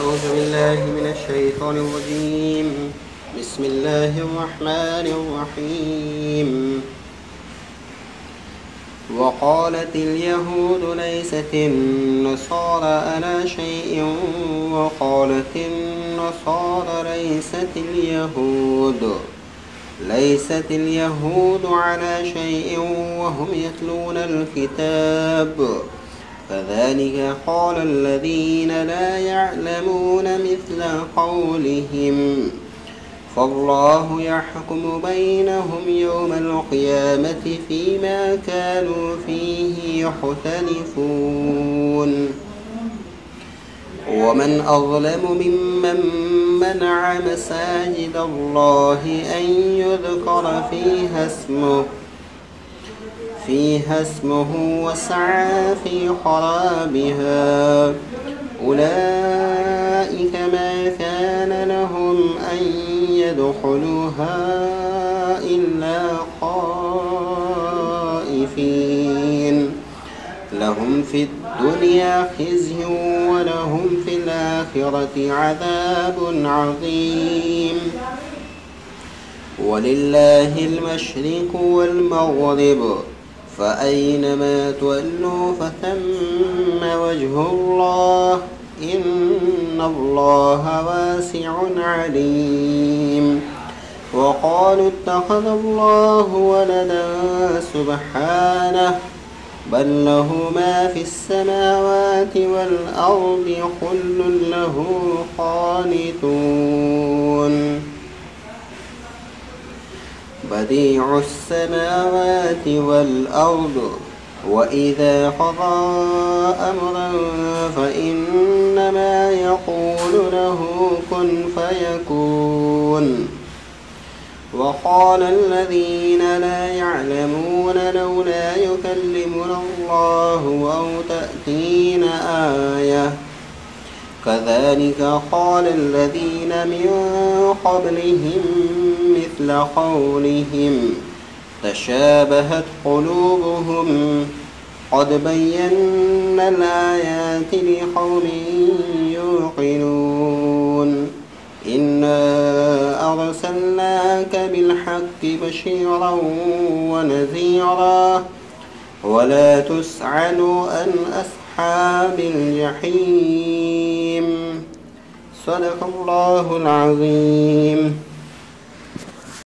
أعوذ بالله من الشيطان الرجيم. بسم الله الرحمن الرحيم. وقالت اليهود ليست النصارى على شيء وقالت النصارى ليست اليهود على شيء وهم يتلون الكتاب. كذلك قال الذين لا يعلمون مثل قولهم. فالله يحكم بينهم يوم القيامة فيما كانوا فيه يختلفون. ومن أظلم ممن منع مساجد الله أن يذكر فيها اسمه وسعى في خرابها. أولئك ما كان لهم أن يدخلوها إلا خائفين. لهم في الدنيا خزي ولهم في الآخرة عذاب عظيم. ولله المشرق والمغرب فأينما تولوا فثم وجه الله إن الله واسع عليم. وقالوا اتخذ الله ولدا سبحانه بل له ما في السماوات والأرض كل له قانتون. بديع السماوات والأرض وإذا قضى أمرا فإنما يقول له كن فيكون. وقال الذين لا يعلمون لولا يكلمنا الله أو تأتينا آية. كذلك قال الذين من قبلهم مثل قولهم تشابهت قلوبهم قد بينا الآيات لقوم يوقنون. إنا أرسلناك بالحق بشيرا ونذيرا ولا تسأل عن أصحاب الجحيم. صدق الله العظيم.